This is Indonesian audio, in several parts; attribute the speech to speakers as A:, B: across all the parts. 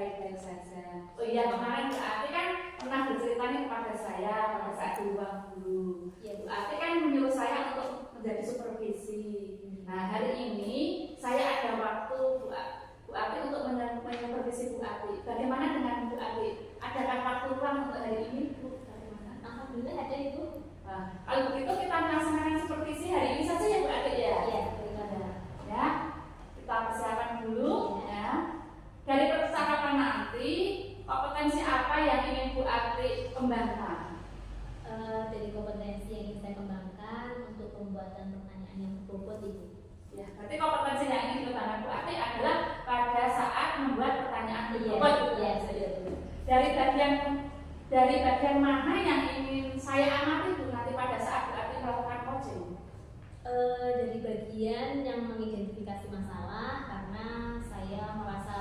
A: baik-baik saja. Oh iya, kemarin Bu Ati kan pernah bercerita nih kepada saya pada saat di ruang guru. Ya, Bu Ati kan menyuruh saya untuk menjadi supervisi. Nah, hari ini saya ada waktu Bu Ati untuk menyupervisi Bu Ati. Bagaimana dengan Bu Ati? Adakah waktu luang untuk hari ini, Bu? Bagaimana?
B: Alhamdulillah ada Ibu.
A: Nah, kalau begitu kita melaksanakan supervisi hari ini saja ya Bu Ati ya?
B: Iya, bagaimana?
A: Ya, kita persiapan dulu ya. Dari percakapan nanti, kompetensi apa yang ingin Bu Ati kembangkan?
B: Dari kompetensi yang ingin saya kembangkan untuk pembuatan pertanyaan yang berbobot Ibu.
A: Ya, berarti kompetensi yang ingin dikembangkan Bu Ati adalah pada saat membuat pertanyaan berbobot. Dari bagian mana yang ingin saya amati Bu nanti pada saat Bu Ati melakukan coaching?
B: Dari bagian yang mengidentifikasi masalah, karena saya merasa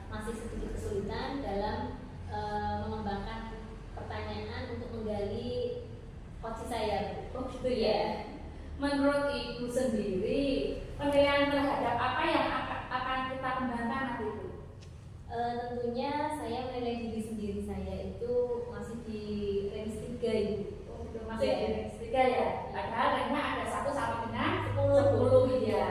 B: masih sedikit kesulitan dalam mengembangkan pertanyaan untuk menggali coaching saya.
A: Oh gitu ya. Menurut Ibu sendiri, penilaian terhadap apa yang akan kita kembangkan nanti Bu?
B: Tentunya saya menilai diri sendiri saya itu masih di range 3 Ibu.
A: Oh, masih di range 3 ya? Padahal ranknya ada 1 sampai dengan 10 ya.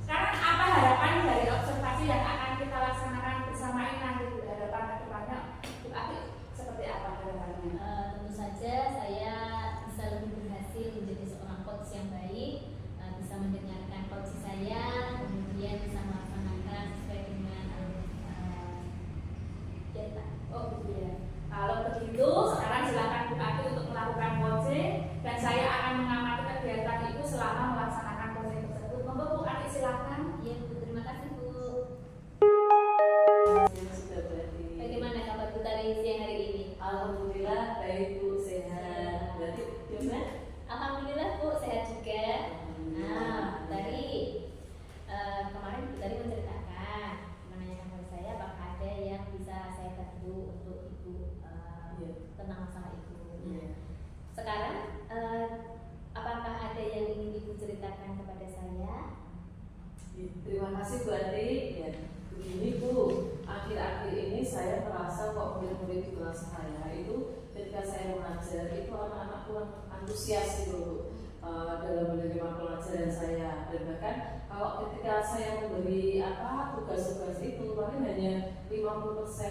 A: Sekarang apa harapan dari observasi yang akan kita laksanakan bersama ini nanti Bu? Harapan ke depannya Bu Ati seperti apa harapannya?
B: Tentu saja saya bisa lebih berhasil menjadi seorang coach yang baik, bisa mendengarkan coach saya, kemudian bisa melaksanakan sesuai dengan data.
A: Oh iya. Kalau begitu sekarang silakan Bu Ati untuk melakukan coaching dan saya akan mengamati kegiatan Ibu selama melaksanakan coaching tersebut. Monggo Bu Ati silakan.
B: Iya Bu, terima kasih Bu. Bagaimana kabar Bu Tari siang hari ini?
C: Alhamdulillah baik Bu, sehat. Berarti gimana?
B: Alhamdulillah Bu, sehat juga. Nah, tadi kemarin Bu Tari menceritakan, menanyakan kepada saya apakah ada yang bisa saya bantu untuk Ibu tentang masalah Ibu. Nah, sekarang apakah ada yang ingin Ibu ceritakan kepada saya?
C: Terima kasih Bu Ati. Ya, begini Bu, akhir-akhir ini saya merasa kok murid-murid di kelas saya itu ketika saya mengajar itu anak-anak kurang antusias gitu Bu, dalam menerima pelajaran saya. Dan bahkan kalau ketika saya memberi tugas-tugas itu paling hanya 50%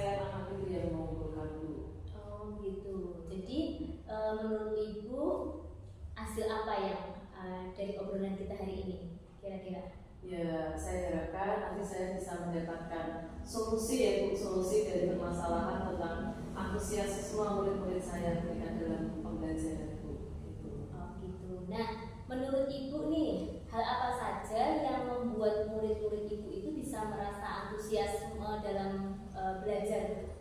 C: anak itu yang mengumpulkan Bu.
B: Oh gitu. Jadi menurut Ibu hasil apa yang dari obrolan kita hari ini kira-kira?
C: Ya, saya harapkan nanti saya bisa mendapatkan solusi ya Bu, solusi dari permasalahan tentang antusiasme murid-murid saya ketika dalam pembelajaran Bu. Gitu.
B: Oh gitu. Nah, menurut Ibu nih, hal apa saja yang membuat murid-murid Ibu itu bisa merasa antusiasme dalam belajar?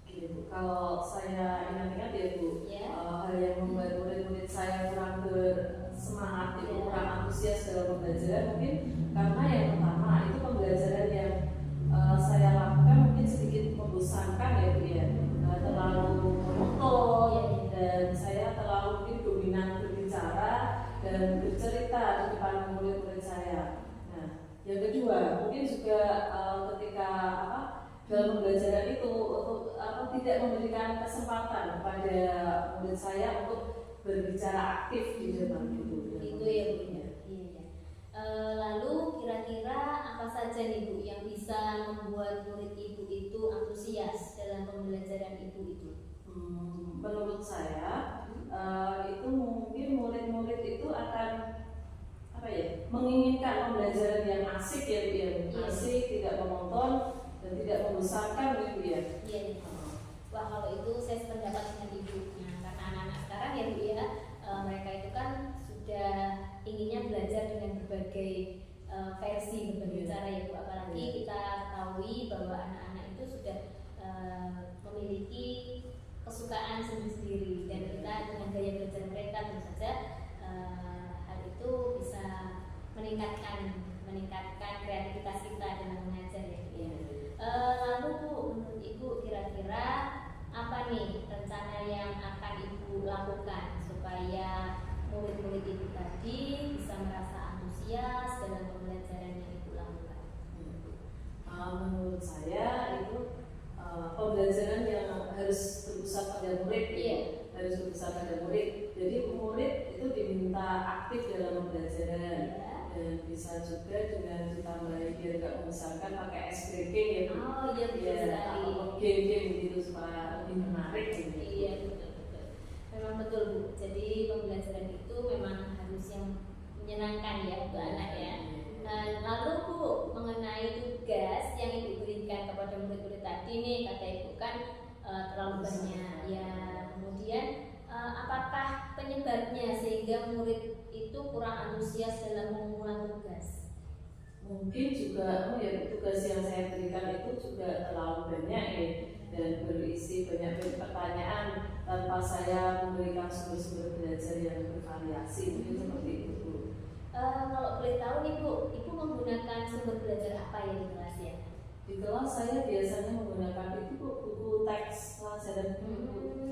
C: Gini Bu, kalau saya ingat-ingat ya Bu, hal yang membuat murid-murid saya kurang bersemangat itu, kurang antusias dalam pembelajaran mungkin karena yang pertama itu pembelajaran yang saya lakukan mungkin sedikit membosankan ya Bu ya, terlalu monoton dan saya terlalu mungkin dominan berbicara dan bercerita di depan murid-murid saya. Nah, yang kedua mungkin juga ketika dalam pembelajaran itu untuk tidak memberikan kesempatan kepada murid saya untuk berbicara aktif di depan itu.
B: Itu ya Bu ya. Iya. Lalu kira-kira apa saja nih Bu yang bisa membuat murid Ibu itu antusias dalam pembelajaran Ibu itu?
C: Menurut saya itu mungkin murid-murid itu akan menginginkan pembelajaran yang asik ya Bu ya, asik, tidak monoton dan tidak membosankan gitu ya.
B: Iya. Wah, kalau itu saya sependapat dengan Ibu. Nah, karena anak-anak sekarang ya Bu ya, mereka itu kan sudah inginnya belajar dengan berbagai versi, berbagai cara ya Bu. Apalagi kita ketahui bahwa anak-anak itu sudah memiliki kesukaan sendiri-sendiri dan kita dengan gaya belajar mereka tentu saja hal itu bisa meningkatkan kreativitas kita dalam mengajar ya Bu ya. Lalu Bu, menurut Ibu kira-kira apa nih rencana yang akan Ibu lakukan supaya murid-murid Ibu tadi bisa merasa antusias dalam pembelajaran yang Ibu lakukan?
C: Menurut saya itu pembelajaran yang harus berpusat pada murid, harus berpusat pada murid. Jadi murid itu diminta aktif dalam pembelajaran. Dan bisa juga dengan ditambahi biar nggak memisahkan pakai ice breaking ya Bu. Atau game-game gitu supaya lebih menarik gitu.
B: Iya betul. Memang betul Bu. Jadi pembelajaran itu memang harus yang menyenangkan ya untuk anak ya. Lalu Bu, mengenai tugas yang Ibu berikan kepada murid-murid tadi nih, kata Ibu kan terlalu banyak ya. Kemudian apakah penyebabnya sehingga murid itu kurang antusias dalam mengulang tugas?
C: Mungkin juga ya tugas yang saya berikan itu juga terlalu banyak ya, dan berisi banyak pertanyaan tanpa saya memberikan sumber-sumber belajar yang bervariasi. Mungkin seperti itu Bu.
B: Kalau boleh tahu nih Bu, Ibu menggunakan sumber belajar apa ya di kelas ya?
C: Di kelas saya biasanya menggunakan itu buku teks pelajaran.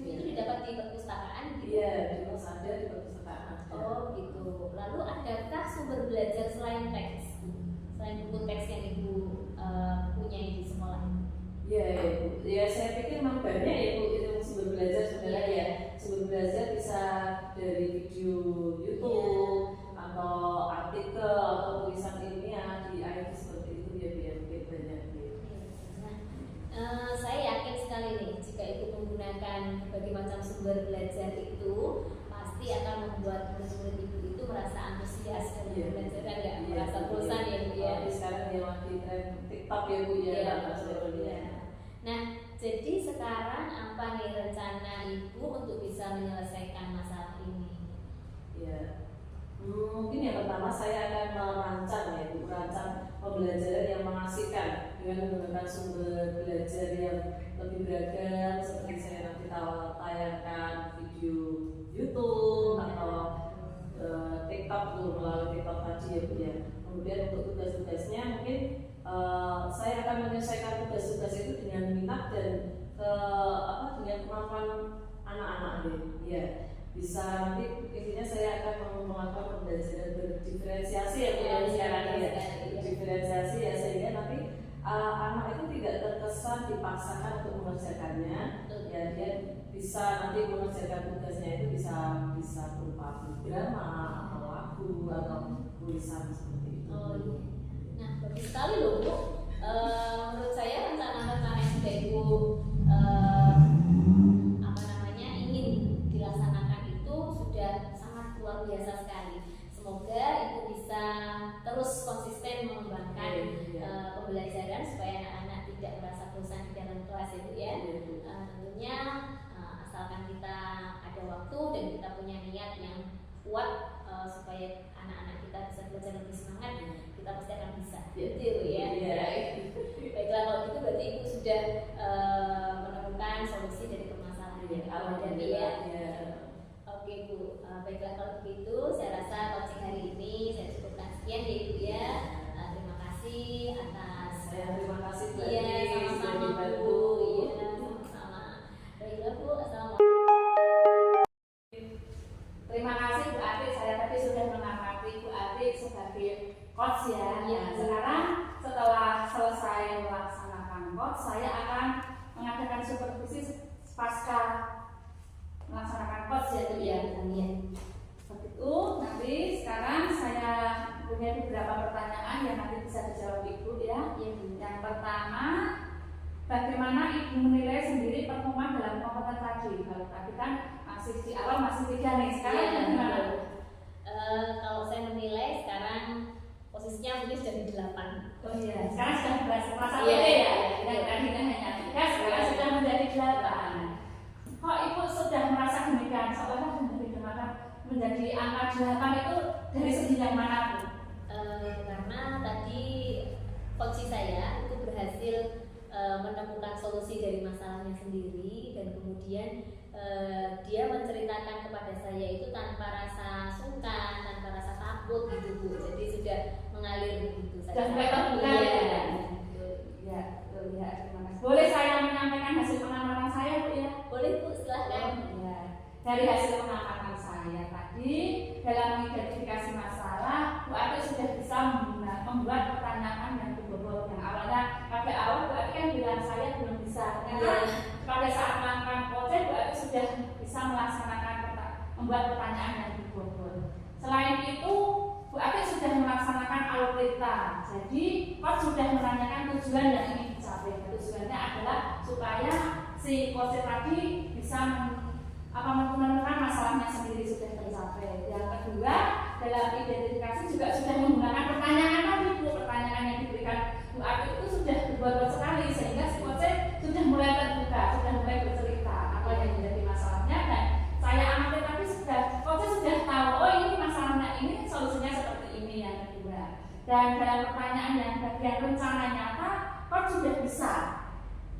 B: Itu didapat di perpustakaan?
C: Iya, di kelas ada, di perpustakaan.
B: Oh gitu. Lalu adakah sumber belajar selain teks? Selain buku teks yang Ibu punya di sekolah?
C: Iya, Ibu. Ya saya pikir memang banyak ya Bu itu sumber belajar sebenarnya ya. Sumber belajar bisa dari video YouTube atau artikel atau tulisan ilmiah di IT seperti itu ya biar mungkin banyak.
B: Saya yakin sekali nih jika Ibu menggunakan berbagai macam sumber belajar itu pasti akan membuat murid-murid Ibu itu merasa antusias dalam belajar dan nggak merasa bosan ya Bu ya.
C: Sekarang dia lagi tren TikTok ya Bu ya.
B: Nah, jadi sekarang apa nih rencana Ibu untuk bisa menyelesaikan masalah ini?
C: Ya, mungkin yang pertama saya akan merancang pembelajaran yang mengasihkan dengan menggunakan sumber belajar yang lebih beragam seperti saya nanti tayangkan video YouTube atau TikTok melalui TikTok tadi ya Bu ya. Kemudian untuk tugas-tugasnya mungkin saya akan menyelesaikan tugas-tugas itu dengan minat dan dengan kemampuan anak-anak ya. Bisa nanti intinya saya akan melakukan pembelajaran berdiferensiasi ya Bu sekarang ya. Diferensiasi ya sehingga nanti anak itu tidak terkesan dipaksakan untuk mengerjakannya. Ya dia bisa nanti mengerjakan tugasnya itu bisa berupa drama atau lagu atau tulisan seperti itu.
B: Oh iya. Nah bagus sekali loh Bu. Menurut saya rencana-rencana yang sudah Ibu ingin dilaksanakan itu sudah sangat luar biasa sekali. Semoga Ibu bisa terus konsisten mengembangkan pembelajaran supaya anak-anak tidak merasa bosan di dalam kelas itu ya. Tentunya asalkan kita ada waktu dan kita punya niat yang kuat supaya anak-anak kita bisa belajar lebih semangat, kita pasti akan bisa. Gitu ya. Baiklah kalau gitu berarti Ibu sudah menemukan solusi dari permasalahan yang ada ya. Oke Bu, baiklah kalau begitu saya rasa coaching hari ini saya cukupkan sekian ya Ibu ya. Terima kasih atas.
C: Terima kasih Bu.
B: Iya sama-sama Bu. Iya sama-sama. Baiklah Bu, assalamualaikum.
A: Terima kasih Bu Atik, saya tadi sudah mengamati Bu Atik sebagai coach ya. Sekarang setelah selesai melaksanakan coach, saya akan mengadakan supervisi pasca melaksanakan coach ya Bu ya. Seperti itu. Nanti sekarang saya punya beberapa pertanyaan yang nanti bisa dijawab Ibu ya. Yang pertama, bagaimana Ibu menilai sendiri pertemuan dalam kompeten tadi? Kalau tadi kan masih di awal masih 3 nih, sekarang gimana?
B: Kalau saya menilai sekarang posisinya mungkin sudah di 8.
A: Oh iya, sekarang sudah merasa ya. Yang tadinya hanya 3, sekarang sudah menjadi 8. Kok Ibu sudah merasa demikian? Seolah menjadi angka 8 itu dari segi yang mana Bu?
B: Karena tadi coach saya itu berhasil menemukan solusi dari masalahnya sendiri dan kemudian dia menceritakan kepada saya itu tanpa rasa sungkan, tanpa rasa takut gitu Bu. Jadi sudah mengalir begitu saja.
A: Ya, terima kasih. Boleh saya menyampaikan hasil pengamatan saya Bu ya?
B: Boleh Bu, silahkan.
A: Ya. Dari hasil pengamatan saya tadi dalam mengidentifikasi masalah, Bu Ati sudah bisa membuat pertanyaan yang berbobot. Yang awalnya pada awal Bu Ati kan bilang saya belum bisa membuat pertanyaan yang berbobot. Selain itu, Bu Ati sudah melaksanakan alurita. Jadi, coach sudah menanyakan tujuan yang ingin dicapai. Tujuannya adalah supaya si coach tadi bisa menemukan masalahnya sendiri sudah tercapai. Yang kedua, dalam identifikasi juga sudah menggunakan pertanyaan tadi, Bu. Pertanyaan yang diberikan Bu Ati itu sudah berbobot sekali sehingga si coach sudah mulai terbuka, sudah mulai bercerita apa yang menjadi masalahnya, dan saya amati tadi coach sudah tahu, oh ini masalahnya ini, solusinya seperti ini. Yang kedua, dan dalam pertanyaan yang bagian rencana nyata, coach sudah bisa.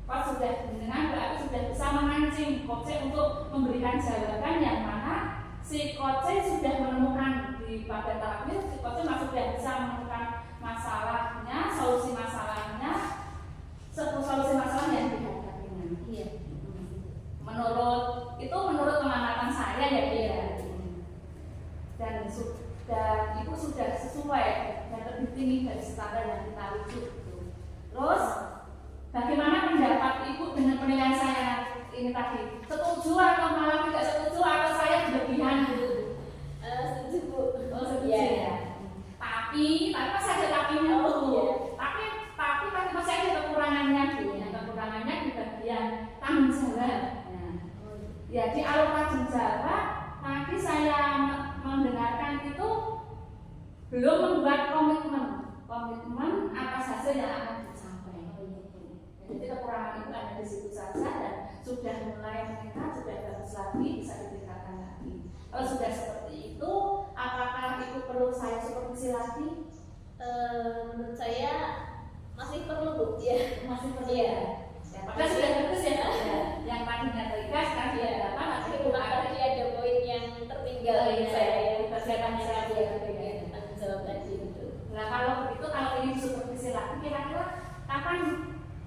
A: Coach sudah dengan berarti sudah bisa memancing coach untuk memberikan jawaban yang mana si coach sudah menemukan pada tahap ini, si coach sudah bisa menemukan masalahnya, solusi masalahnya yang dihadapinya.
B: Iya.
A: Menurut pengamatan saya ya dia. Dan itu sudah sesuai dan lebih tinggi dari standar yang kita rujuk. Terus bagaimana pendapat Ibu dengan penilaian saya ini tadi? Setuju atau malah tidak setuju atau saya berlebihan gitu?
B: Setuju, Bu.
A: Oh, setuju
B: ya.
A: Tapi masih ada tapinya tuh. Tapi masih ada kekurangannya tuh. Yang kekurangannya di bagian tanggung jawab. Ya di alur tanggung jawab tadi saya mendengarkan itu belum membuat komitmen atas hasil yang akan dicapai. Jadi kekurangan itu ada di situ saja dan sudah mulai meningkat, sudah bagus lagi, bisa ditingkatkan lagi. Kalau sudah seperti itu, apakah itu perlu saya supervisi lagi?
B: Menurut saya masih perlu, Bu. Ya,
A: Masih perlu.
B: Iya.
A: Padahal sudah bagus ya, yang tadinya tegas kan dia dapat,
B: Tapi cuma tadi ada poin yang tertinggal
A: iya,
B: saya yang
A: persiapan saya
B: bagian tanggung jawab tadi itu.
A: Nah kalau begitu, kalau ini supervisi lagi, kira-kira kapan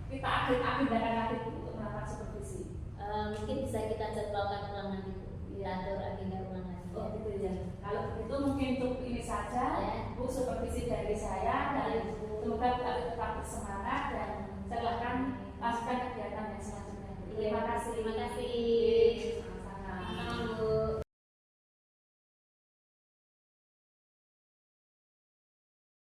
A: kita agendakan lagi untuk melakukan supervisi?
B: Mungkin bisa kita jadwalkan ulang nanti, Bu. Kita atur agenda ulang nanti.
A: Oh gitu ya. Kalau begitu mungkin untuk ini saja, Bu, supervisi dari saya, dan semoga Bu tetap bersemangat dan silahkan lakukan kegiatan yang selanjutnya. Terima kasih.
B: Terima kasih.